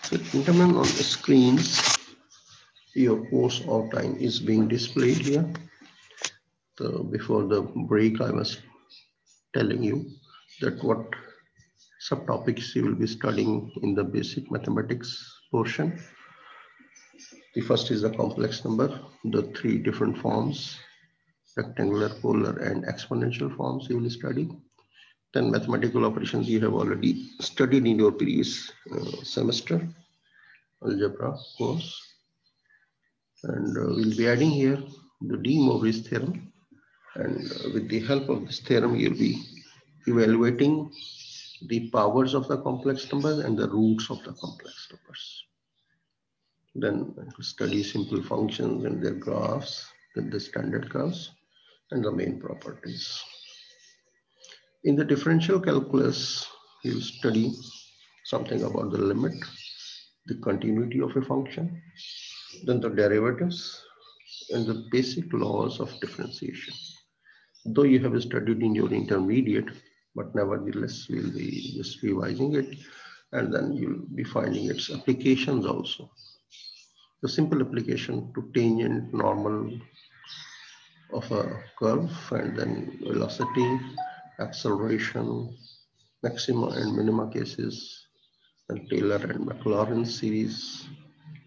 So gentlemen, on the screens, your course outline is being displayed here. So before the break, I was telling you that what subtopics you will be studying in the basic mathematics portion. The first is the complex number, the three different forms, rectangular, polar, and exponential forms you will study. Then mathematical operations you have already studied in your previous semester, algebra course. And we'll be adding here the de Moivre's theorem. And with the help of this theorem, you'll be evaluating the powers of the complex numbers and the roots of the complex numbers. Then study simple functions and their graphs, then the standard curves, and the main properties. In the differential calculus, you'll study something about the limit, the continuity of a function, then the derivatives, and the basic laws of differentiation. Though you have studied in your intermediate, but nevertheless we'll be just revising it, and then you'll be finding its applications also. The simple application to tangent normal of a curve, and then velocity, acceleration, maxima and minima cases, and Taylor and Maclaurin series,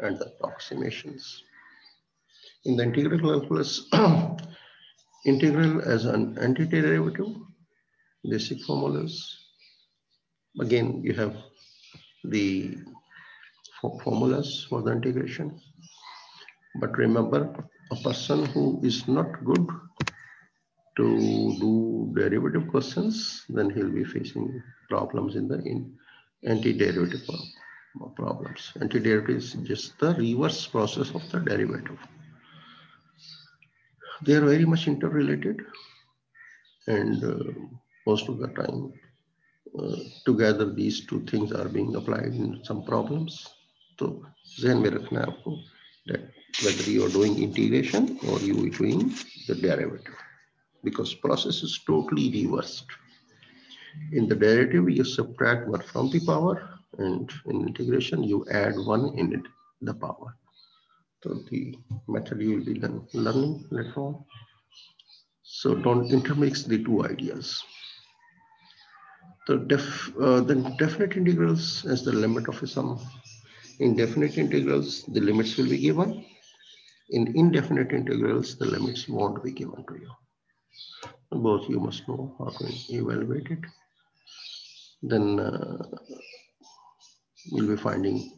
and the approximations. In the integral calculus, integral as an antiderivative, basic formulas. Again, you have the formulas for the integration. But remember, a person who is not good to do derivative questions, then he'll be facing problems in the antiderivative problems. Antiderivative is just the reverse process of the derivative. They are very much interrelated, and most of the time together these two things are being applied in some problems. So ध्यान में रखना है आपको that whether you are doing integration or you are doing the derivative, because process is totally reversed. In the derivative, you subtract 1 from the power, and in integration, you add 1 in it, the power. So the method you will be learning later on. So don't intermix the two ideas. The definite integrals as the limit of a sum. In definite integrals, the limits will be given. In indefinite integrals, the limits won't be given to you. Both you must know how to evaluate it. Then you'll be finding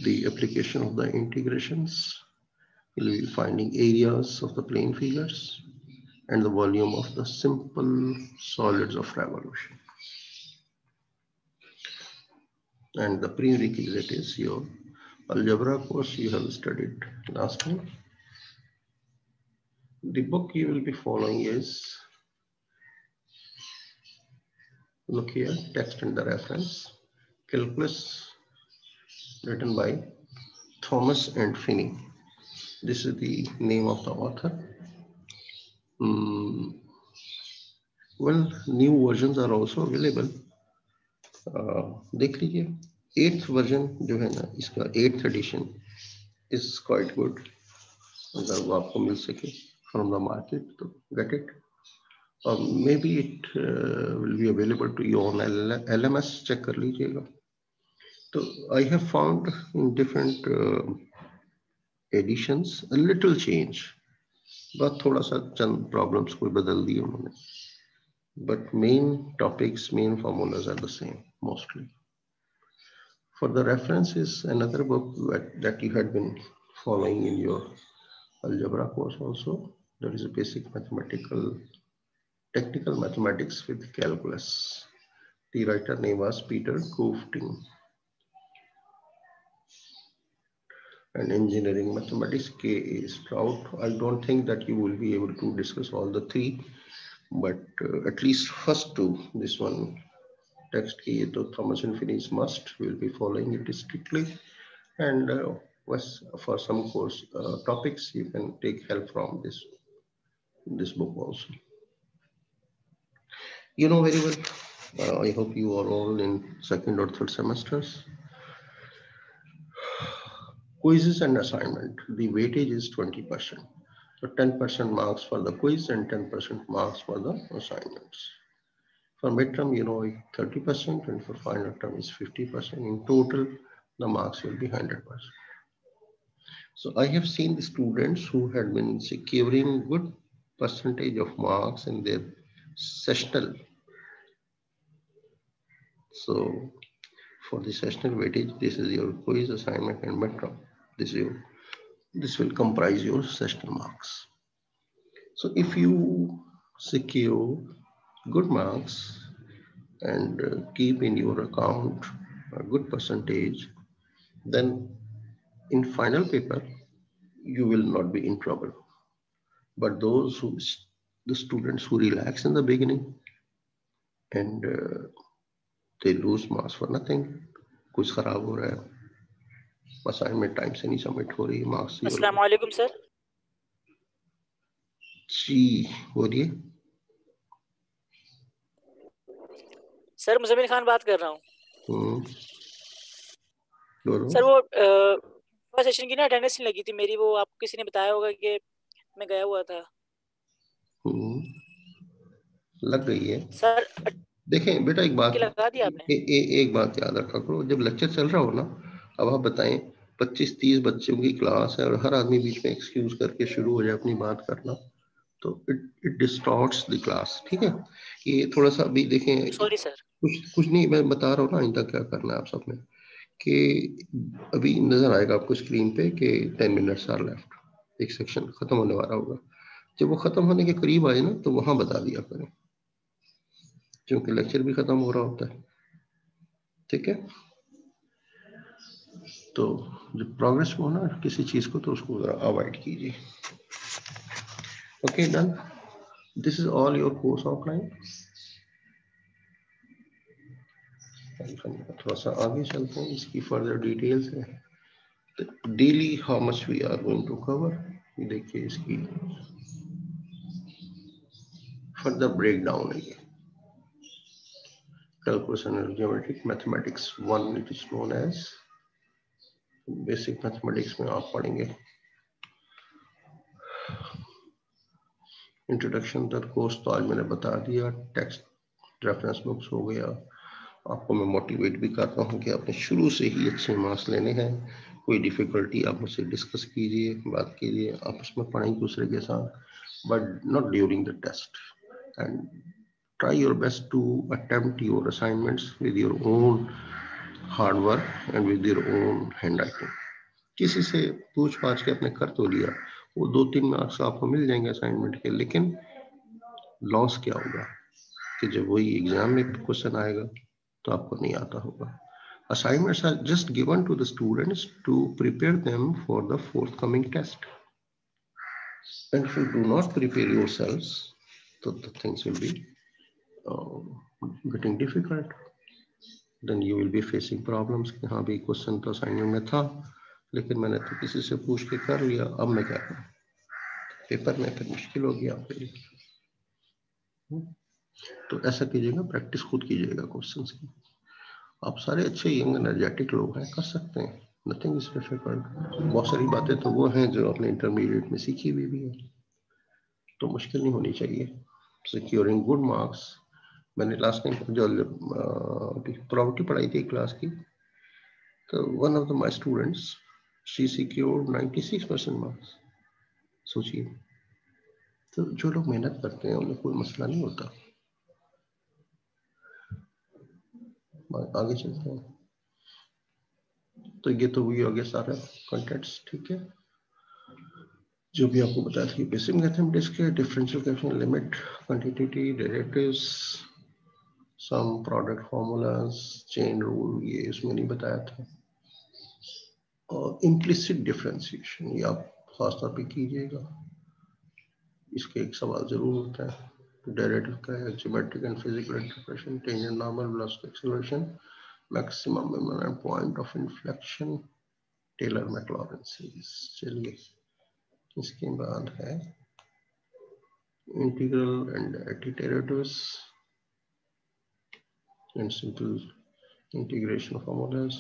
the application of the integrations. You'll be finding areas of the plane figures and the volume of the simple solids of revolution. And the prerequisite is your algebra course you have studied last time. The book you will be following is, look here, text and the reference, Calculus, written by Thomas and Finney. This is the name of the author. Well, new versions are also available. देख लीजिए 8th version जो है ना इसका 8th edition is quite good. अगर वो आपको मिल सके from the market तो get it. Or maybe it will be available to you on LMS. check कर लीजिएगा. So I have found in different editions a little change. बस थोड़ा सा चंद problems कोई बदल दिए उन्होंने. But main topics, main formulas are the same mostly. For the reference is another book that you had been following in your algebra course also. That is a basic technical mathematics with calculus. The writer name was Peter Golding. And engineering mathematics, K.A. Strout. I don't think that you will be able to discuss all the three, but at least first two, this one, text K, Thomas and Finney's must, will be following it strictly. And for some course topics, you can take help from this book also. You know very well, I hope you are all in 2nd or 3rd semesters. quizzes and assignment, the weightage is 20%. So 10% marks for the quiz and 10% marks for the assignments. For midterm, 30%, and for final term is 50%. In total, the marks will be 100%. So I have seen the students who had been securing good percentage of marks in their sessional. So for the sessional weightage, this is your quiz, assignment, and midterm. This will comprise your sessional marks. So if you secure good marks and keep in your account a good percentage, then in final paper, you will not be in trouble. But the students who relax in the beginning and they lose marks for nothing, कुछ खराब हो रहा है, assignment time से नहीं submit हो रही, marks अस्सलाम वालेकुम सर। जी बोलिए सर, मुज़म्मिल खान बात कर रहा हूँ। सर वो फर्स्ट सेशन की ना अटेंडेंस नहीं लगी थी मेरी, वो आपको किसी ने बताया होगा कि मैं गया हुआ था। लग गई है सर। देखें बेटा एक बात लगा दी आपने? एक बात याद रखा करो, जब लेक्चर चल रहा हो ना, अब आप बताएं 25-30 बच्चों की क्लास है और हर आदमी बीच में एक्सक्यूज करके शुरू हो जाए अपनी बात करना, तो इट डिस्टॉर्ट्स द क्लास। ठीक है, ये थोड़ा सा अभी देखें, सॉरी सर। कुछ नहीं, मैं बता रहा हूँ ना आइंदा क्या करना है आप सबने, कि अभी नजर आएगा आपको स्क्रीन पे कि 10 मिनट्स आर लेफ्ट, एक सेक्शन खत्म होने वाला होगा। जब वो खत्म होने के करीब आए ना तो वहां बता दिया करें, क्योंकि लेक्चर भी खत्म हो रहा होता है। ठीक है, तो जब प्रोग्रेस हो ना किसी चीज को तो उसको जरा अवॉइड कीजिए। Okay done, this is all your course outline. थोड़ा सा आगे चलते हैं, इसकी फर्दर डिटेल्स है। Daily how much we are going to cover, देखिए इसकी फर्दर ब्रेक डाउन है। ये calculation and geometric mathematics 1, it is known as basic mathematics में आप पढ़ेंगे इंट्रोडक्शन तक कोर्स तो आज मैंने बता दिया, टेक्स्ट रेफरेंस बुक्स हो गया। आपको मैं मोटिवेट भी करता हूँ कि आपने शुरू से ही अच्छे मार्क्स लेने हैं। कोई डिफिकल्टी आप मुझसे डिस्कस कीजिए, बात कीजिए, आपस में पढ़ें दूसरे के साथ, but not during the test. And try your best to attempt your assignments with your own hard work and with your own handwriting. किसी से पूछ पाछ के अपने कर तो लिया, वो 2-3 मार्क्स आपको मिल जाएंगे असाइनमेंट के, लेकिन लॉस क्या होगा कि जब वही एग्जाम में क्वेश्चन आएगा तो आपको नहीं आता होगा। Assignments are just given to the students to prepare them for the forthcoming test. And if you do not prepare yourselves, so the things will be getting difficult. Then you will be facing problems कि हाँ भाई question तो assignment में था लेकिन मैंने तो किसी से पूछ के कर लिया, अब मैं क्या करूँ, पेपर में फिर मुश्किल होगी आपके लिए। तो ऐसा कीजिएगा, प्रैक्टिस खुद कीजिएगा क्वेश्चंस की। आप सारे अच्छे यंग एनर्जेटिक लोग हैं, कर सकते हैं, नथिंग इज डिफिकल्ट। बहुत सारी बातें तो वो हैं जो आपने इंटरमीडिएट में सीखी हुई भी है, तो मुश्किल नहीं होनी चाहिए। सिक्योरिंग गुड मार्क्स, मैंने लास्ट टाइम जो प्रॉपर्टी पढ़ाई थी क्लास की, तो one of my students she secured 96% marks. सोचिए, तो जो लोग मेहनत करते हैं उन्हें कोई मसला नहीं होता। आगे चलते हैं, तो ये तो हुई हो गया सारा कंटेंट्स। ठीक है, जो भी आपको बताया था बेसिक मैथमेटिक्स के differential coefficient, limit, quantitative, derivatives, sum, product formulas, chain rule, ये इसमें नहीं बताया था। और इम्प्लिसिट डिफरेंशिएशन ये आप खासतौर पे कीजिएगा, इसके एक सवाल जरूर होता है। डेरिवेटिव का है, geometric and physical interpretation, tangent, normal, velocity, acceleration, maximum point of inflection, Taylor Maclaurin series. चलिए, इसके बाद है integral and antiderivatives and simple integration formulas,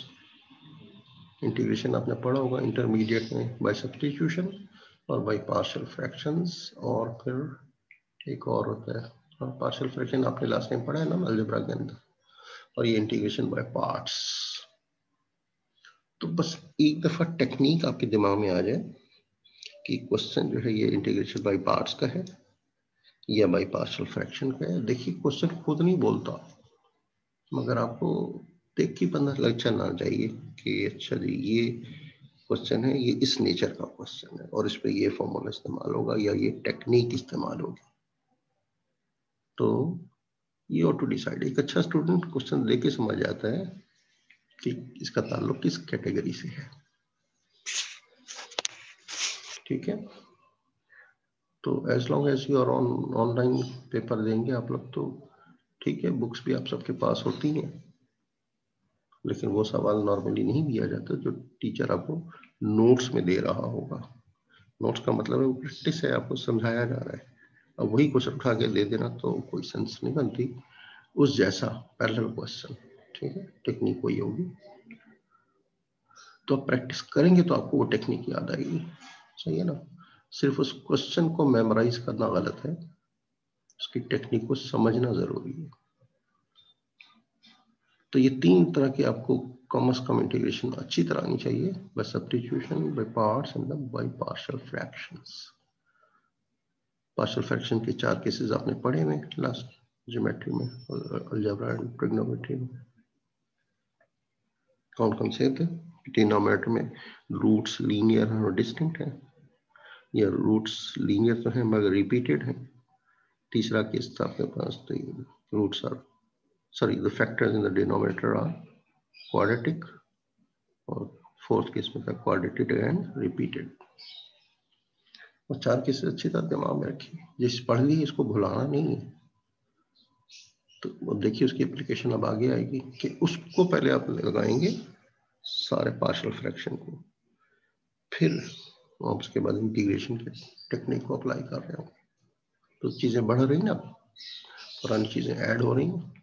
integration आपने पढ़ा होगा इंटरमीडिएट में, बाय सब्स्टिट्यूशन और बाय पार्शियल फ्रैक्शंस, और फिर एक और होता है पार्शियल फ्रैक्शन, आपने लास्ट टाइम पढ़ा है ना अलजेब्रा के अंदर, और ये इंटीग्रेशन बाय पार्ट्स। तो बस एक दफा टेक्निक आपके दिमाग में आ जाए कि क्वेश्चन जो है ये इंटीग्रेशन बाय पार्ट्स का है या बाय पार्शियल फ्रैक्शन का है। देखिए क्वेश्चन खुद नहीं बोलता, मगर आपको देख के पता लग चलना चाहिए कि अच्छा जी ये क्वेश्चन है, ये इस नेचर का क्वेश्चन है और इस पे ये फॉर्मूला इस्तेमाल होगा या ये टेक्निक इस्तेमाल होगी। तो ये ऑट टू डिसाइड। एक अच्छा स्टूडेंट क्वेश्चन देख के समझ जाता है कि इसका ताल्लुक किस कैटेगरी से है। ठीक है, तो as long as you are online paper देंगे आप लोग तो ठीक है, बुक्स भी आप सबके पास होती हैं, लेकिन वो सवाल नॉर्मली नहीं दिया जाता जो टीचर आपको नोट्स में दे रहा होगा। नोट्स का मतलब है वो प्रैक्टिस है, आपको समझाया जा रहा है। अब वही क्वेश्चन उठा के दे देना तो कोई सेंस नहीं बनती उस जैसा पैरेलल क्वेश्चन। ठीक है, टेक्निक वही होगी। तो आप प्रैक्टिस करेंगे तो आपको वो टेक्निक याद आएगी। सही है ना, सिर्फ उस क्वेश्चन को मेमोराइज करना गलत है, उसकी टेक्निक को समझना जरूरी है। तो ये तीन तरह के आपको कम से कम इंटीग्रेशन अच्छी तरह आनी चाहिए, by substitution, by parts and by partial fractions. Partial fraction के 4 केसेस आपने पढ़े हुए लास्ट ज्योमेट्री में और अलजेब्रा एंड ट्रिग्नोमेट्री में। कौन कौन से थे? ट्रिग्नोमेट्री में रूट्स लीनियर और डिस्टिंक्ट है, या रूट्स लीनियर तो है मगर रिपीटेड है। तीसरा केस था आपके पास तो roots are the factors in the denominator are quadratic, और फोर्थ केस में था quadratic and repeated। और 4 केसेस अच्छी तरह दिमाग में रखिए, जिस पढ़ ली इसको भुलाना नहीं है। तो देखिए उसकी एप्लीकेशन अब आगे आएगी कि उसको पहले आप लगाएंगे सारे पार्शियल फ्रैक्शन को, फिर आप उसके बाद इंटीग्रेशन के टेक्निक को अप्लाई कर रहे हो, तो चीजें बढ़ रही ना, पुरानी चीजें ऐड हो रही हैं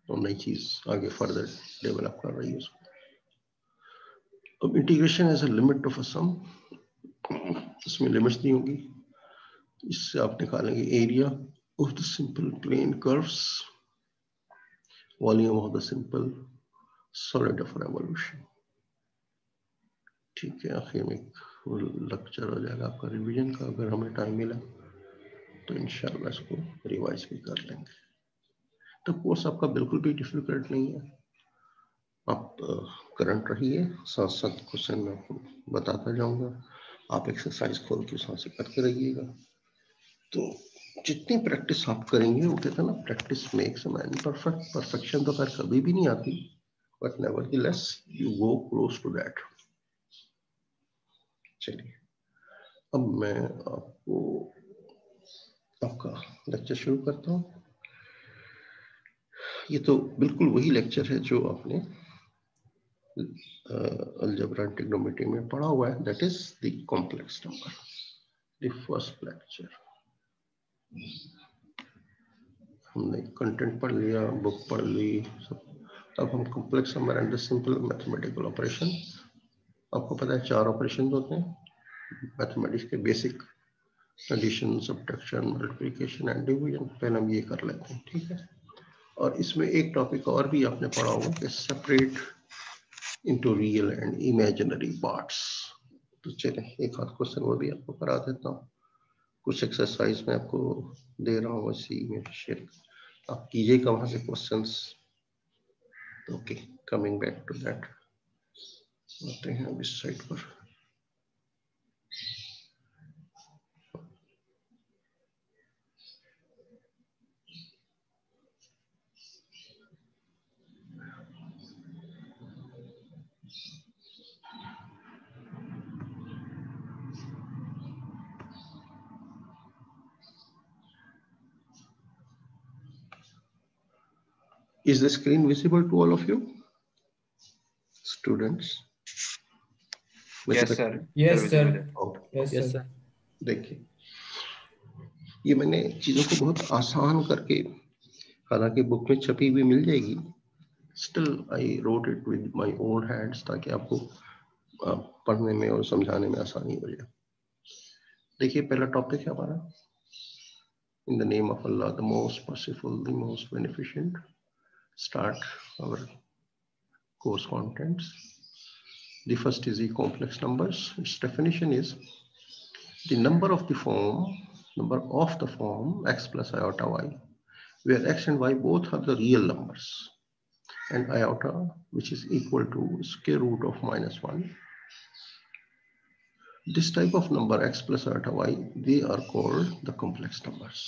और नई चीज आगे फर्दर डेवलप कर रही है उसको। अब integration as a limit of a sum, इसमें लिमिट्स नहीं होगी। इससे आप निकालेंगे area of the simple plane curves, volume of the simple solid of revolution. ठीक है, आखिर में एक लेक्चर हो जाएगा आपका रिवीजन का, अगर हमें टाइम मिला तो इंशाल्लाह इसको रिवाइज भी कर लेंगे। तो कोर्स आपका बिल्कुल भी डिफिकल्ट नहीं है, आप करंट रहिए, साथ साथ क्वेश्चन मैं आपको बताता जाऊंगा, आप एक्सरसाइज खोल के साथ से करते रहिएगा। तो जितनी प्रैक्टिस आप करेंगे, वो कहते हैं ना practice makes a man perfect. Perfection तो खैर कभी भी नहीं आती, but nevertheless you go close to that. चलिए अब मैं आपको आपका लेक्चर शुरू करता हूँ। ये तो बिल्कुल वही लेक्चर है जो आपने अलजेब्रा एंड ट्रिग्नोमेट्री में पढ़ा हुआ है, that is the complex number, the first lecture. हमने कंटेंट पढ़ लिया, बुक पढ़ ली सब। अब हम complex number and the simple mathematical operation, आपको पता है 4 ऑपरेशन होते हैं मैथमेटिक्स के basic, addition, subtraction, multiplication and division. पहले हम ये कर लेते हैं, ठीक है। और इसमें एक टॉपिक और भी आपने पढ़ा होगा कि separate into real and imaginary parts. तो चलिए एक आध क्वेश्चन वो भी आपको करा देता हूँ, कुछ एक्सरसाइज में आपको दे रहा हूँ, इसी में शेयर आप कीजिएगा वहां से questions. Okay, coming back to that, आते हैं अब इस साइड पर। Is the screen visible to all of you students? Yes sir. Yes sir. Okay. Yes sir. देखिए ये मैंने चीजों को बहुत आसान करके, हालांकि बुक में छपी हुई मिल जाएगी, still I wrote it with my own hands ताकि आपको पढ़ने में और समझाने में आसानी हो जाए। देखिए पहला टॉपिक है हमारा, in the name of Allah the most merciful the most beneficent. Start our course contents. The first is the complex numbers. Its definition is the number of the form x plus iota y, where x and y both are the real numbers, and iota which is equal to square root of -1. This type of number x plus iota y, they are called the complex numbers.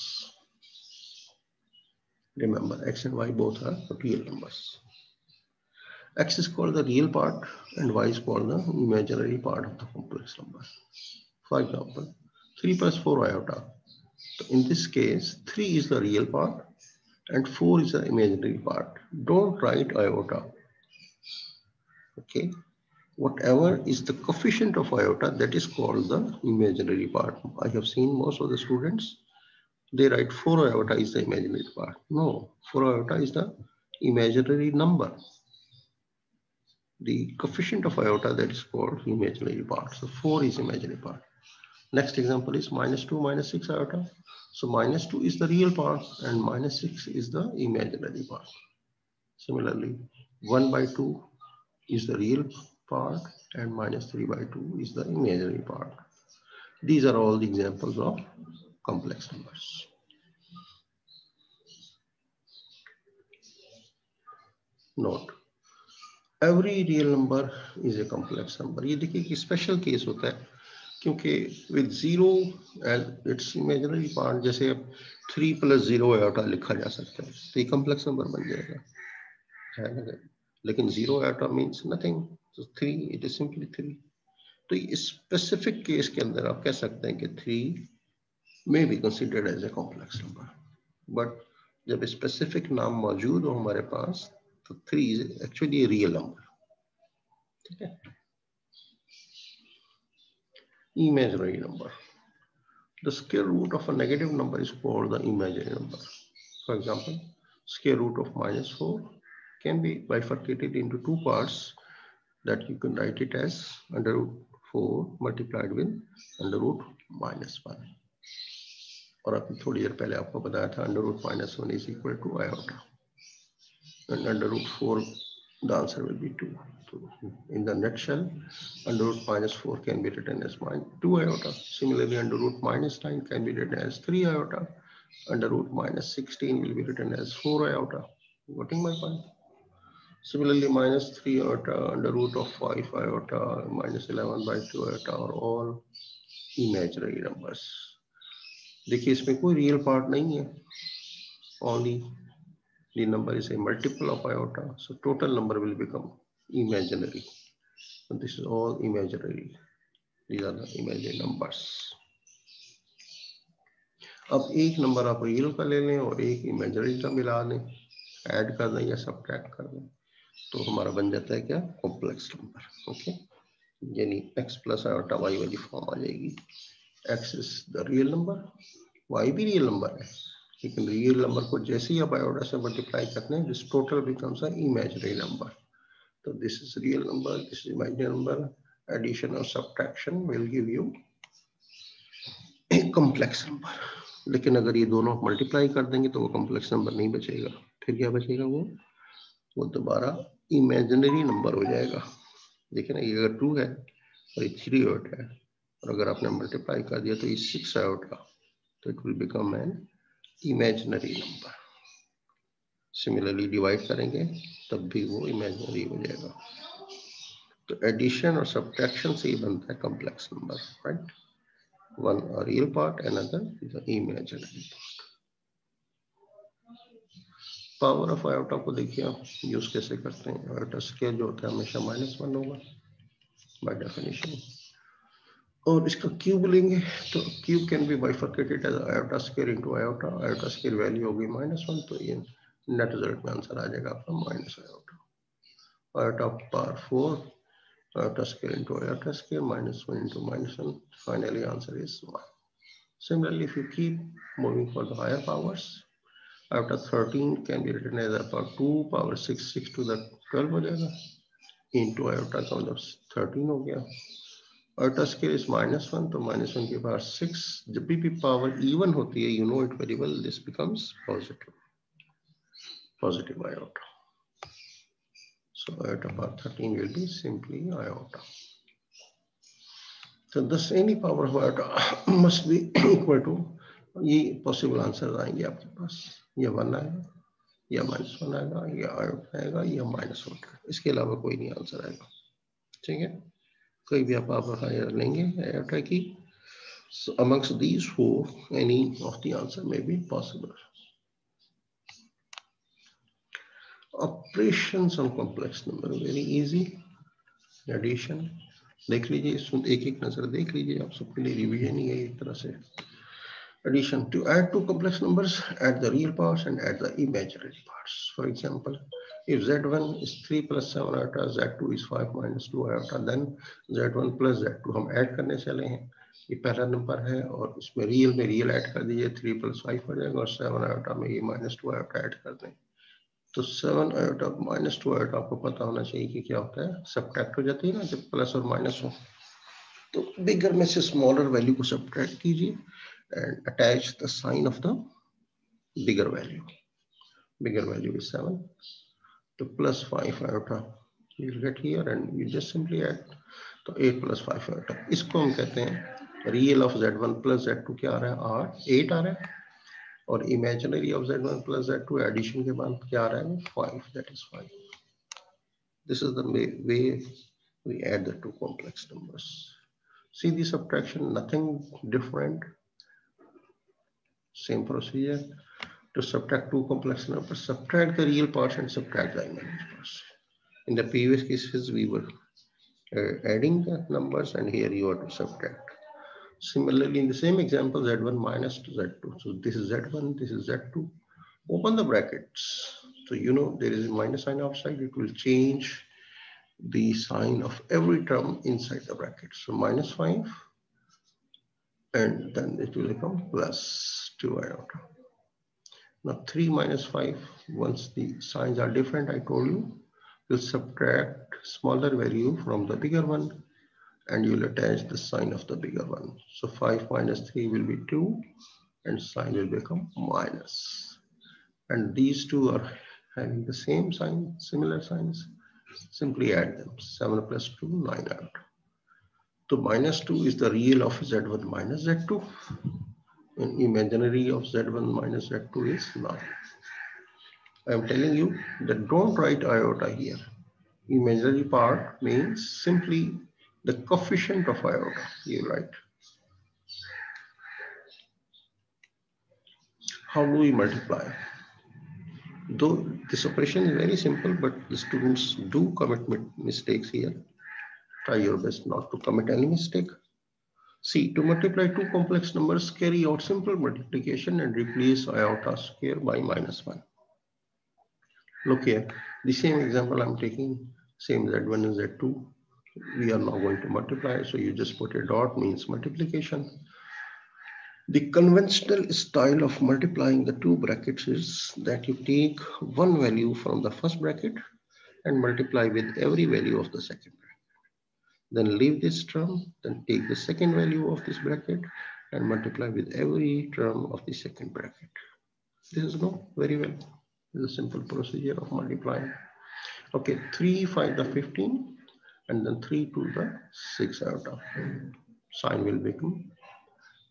Remember, x and y both are real numbers. X is called the real part and y is called the imaginary part of the complex number. For example, 3 plus 4 iota. So in this case, 3 is the real part and 4 is the imaginary part. Don't write iota. Okay. Whatever is the coefficient of iota, that is called the imaginary part. I have seen most of the students, they write 4 iota is the imaginary part. No, 4 iota is the imaginary number. The coefficient of iota, that is called imaginary part. So 4 is imaginary part. Next example is -2 minus 6 iota. So -2 is the real part and -6 is the imaginary part. Similarly, 1/2 is the real part and -3/2 is the imaginary part. These are all the examples of complex numbers. Note, every real number is a complex number. ये देखिए कि special case होता है, क्योंकि with zero and it's imaginary part, जैसे अब 3 + 0 iota लिखा जा सकता है तो ये कम्प्लेक्स नंबर बन जाएगा, है ना। लेकिन 0 आयोटा मीन्स नथिंग, तो 3 इट इज सिंपली 3। तो इस स्पेसिफिक केस के अंदर आप कह सकते हैं कि 3 may be considered as a complex number, but जब स्पेसिफिक नाम मौजूद हो हमारे पास तो 3 is actually a real number. ठीक है। Imaginary number. The square root of a negative number is called the imaginary number. For example, square root of -4 can be bifurcated into two parts that you can write it as √4 multiplied with √-1. और अभी थोड़ी देर पहले आपको बताया था √-1 is equal to iota and √4 the answer will be 2. So in the nutshell, √-4 can be written as -2 iota. Similarly, √-9 can be written as 3 iota. √-16 will be written as 4 iota. Getting my point? Similarly, -3 iota, √5 iota, -11/2 iota are all imaginary numbers. देखिए इसमें कोई real part नहीं है. Only the number is a multiple of iota, so total number will become imaginary. And this is all imaginary. These are the imaginary numbers. अब एक number आप real का ले लें और एक इमेजिनरी का मिला लें, ऐड कर दें या सब्ट्रैक्ट कर दें, तो हमारा बन जाता है क्या, कॉम्प्लेक्स नंबर। ओके, यानी x प्लस आयोटा y वाली फॉर्म आ जाएगी। x is the real number, y भी रियल नंबर है, लेकिन रियल नंबर को जैसे ही आप आयोटा से मल्टीप्लाई करते हैं, this total becomes a imaginary number. तो this is real number, this is imaginary number, addition और subtraction will give you a complex number. लेकिन अगर ये दोनों मल्टीप्लाई कर देंगे तो वो कॉम्प्लेक्स नंबर नहीं बचेगा, फिर क्या बचेगा, वो दोबारा इमेजिनरी नंबर हो जाएगा। देखिए ना, ये अगर 2 है और ये 3 आउट है, और अगर आपने मल्टीप्लाई कर दिया तो ये 6 आउट का, तो it will become an imaginary number. Similarly divide करेंगे तब भी वो इमेजिनरी हो जाएगा। तो एडिशन और सब्ट्रैक्शन से ही बनता है complex number, right. One a real part, another is a imaginary part. Power of iota को देखिए आप यूज कैसे करते हैं। आयोटा स्केयर जो होता है हमेशा -1 होगा बाय डेफिनेशन, और इसका क्यूब लेंगे तो cube can be bifurcated as iota square into iota. Iota square value होगी -1, तो ये नेट रिजल्ट में आंसर आ जाएगा आपका minus iota. Iota power 4, iota square into iota square, -1 into -1, finally answer is 1. Similarly, if you keep moving for the higher powers, iota 13 can be written as power 2 power 6 to the 12 हो जाएगा, into iota का मतलब 13 हो गया। Iota square is -1, तो -1 के power 6। जब भी पावर इवन होती है, you know it very well, this becomes positive iota. So iota power 13 will be simply iota. So thus any power of iota must be equal to, ये possible answers आएंगे आपके पास, ये 1 आएगा, या -1 आएगा, या iota आएगा, या -1 आएगा, इसके अलावा कोई नहीं आंसर आएगा। ठीक है, कोई भी आप हायर लेंगे iota की, so amongst these four any of the answer may be possible. Operations on complex number very easy. Addition देख लीजिए, इसमें एक एक नजर देख लीजिए, आप सबके लिए रिवीजन ही है एक तरह से। Addition: to add two complex numbers, add the real parts and add the imaginary parts. For example, if z1 is 3 plus 7 iota, z2 is 5 minus 2 iota, then z1 plus z2 हम add करने चले हैं। ये पहला number है और इसमें real में रियल ऐड कर दीजिए, 3 plus 5 हो जाएगा, और 7 iota में ये -2 iota ऐड कर दें। तो 7 iota -2 iota आपको पता होना चाहिए कि क्या होता है, सब्ट्रैक्ट हो जाती है ना जब प्लस और माइनस हो। तो बिगर में से स्मॉलर वैल्यू को सब्ट्रैक्ट कीजिए and attach the sign of the bigger value. Bigger value is 7, तो +5 iota you will get here and you just simply add, तो 8 + 5 iota, इसको हम कहते हैं real of z1 plus z2 क्या आ रहा है, 8 आ रहा है, और imaginary of z1 plus z2 addition के बाद क्या आ रहा है, 5, that is 5. This is the way we add the two complex numbers. See the subtraction, nothing different, same procedure. To subtract two complex numbers, subtract the real parts and subtract the imaginary parts. In the previous cases we were adding the numbers, and here you are to subtract. Similarly, in the same example, z1 minus z2. So this is z1, this is z2. Open the brackets. So you know there is a minus sign outside. It will change the sign of every term inside the bracket. So -5, and then it will become +2 iota. Now 3 minus 5, once the signs are different, I told you, you'll subtract smaller value from the bigger one, and you'll attach the sign of the bigger one. So 5 minus 3 will be 2, and sign will become minus. And these two are having the same sign, similar signs. Simply add them. 7 plus 2, 9 iota. So -2 is the real of z1 minus z2, and imaginary of z1 minus z2 is 9. I am telling you that don't write iota here. Imaginary part means simply the coefficient of iota, you write. How do we multiply? Though this operation is very simple, but the students do commit mistakes here. Try your best not to commit any mistake. See, to multiply two complex numbers, carry out simple multiplication and replace iota square by -1. Look here, the same example I'm taking, same z1 and z2. We are now going to multiply, so you just put a dot, means multiplication. The conventional style of multiplying the two brackets is that you take one value from the first bracket and multiply with every value of the second bracket. Then leave this term, then take the second value of this bracket and multiply with every term of the second bracket. This is very well. This is a simple procedure of multiplying. Okay, 3 5 the 15, and then 3 to the 6 iota. Sign will become,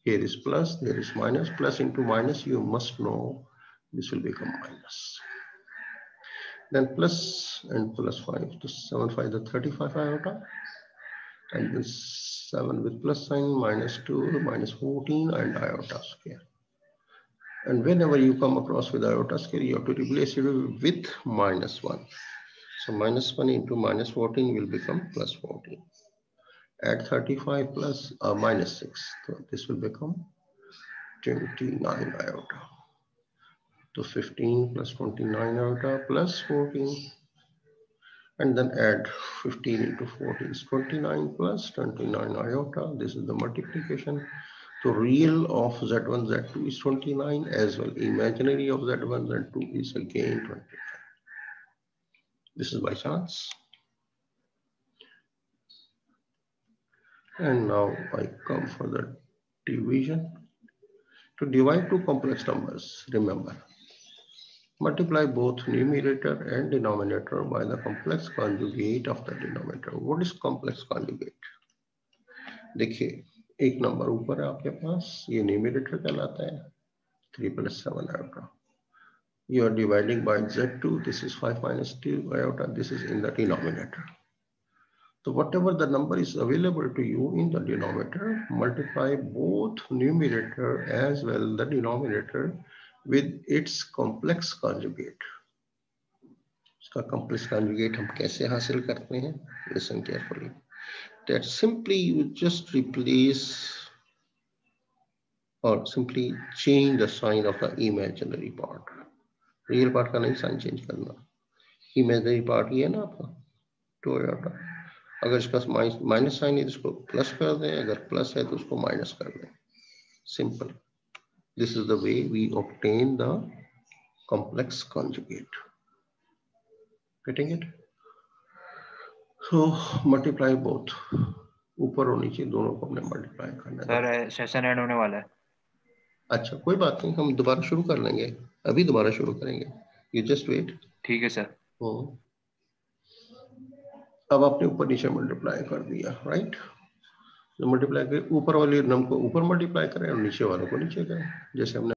here is plus, there is minus, plus into minus, you must know this will become minus. Then plus and plus 5 to 7 5 the 35 iota, and this 7 with plus sign, -2, -14, and iota square. And whenever you come across with iota square, you have to replace it with -1. So -1 into -14 will become +14. Add 35 plus -6. So this will become 29 iota. So 15 plus 29 iota plus 14. And then add 15 into 14 is 29 plus 29 iota. This is the multiplication. So real of z1, z2 is 29 as well. Imaginary of z1, z2 is again 29. This is by chance. And now I come for the division. To divide two complex numbers, remember, multiply both numerator and denominator by the complex conjugate of the denominator. What is complex conjugate? देखिए, एक number ऊपर है आपके पास, ये numerator कहलाता है, 3 + 7 iota. You are dividing by z2, this is 5 - 2 iota, this is in the denominator. So whatever the number is available to you in the denominator, multiply both numerator as well the denominator with its complex conjugate. इसका complex conjugate हम कैसे हासिल करते हैं? Listen carefully. That simply you just replace or simply change the sign of the imaginary part. Real part का नहीं sign change करना. Imaginary part ये है ना आपका 2 iota. अगर इसका माइनस साइन है तो इसको प्लस कर दें, अगर प्लस है तो उसको माइनस कर दें. Simple. This is the way we obtain the complex conjugate. Getting it? So multiply both, ऊपर और नीचे दोनों को हमने मल्टीप्लाई करना है. सर सेशन एंड होने वाला है. अच्छा कोई बात नहीं, हम दोबारा शुरू कर लेंगे, अभी दोबारा शुरू करेंगे. You just wait. ठीक है सर. अब आपने ऊपर नीचे मल्टीप्लाई कर दिया, राइट? मल्टीप्लाई कर ऊपर वाले नंबर को ऊपर मल्टीप्लाई करें और नीचे वालों को नीचे करें, जैसे हमने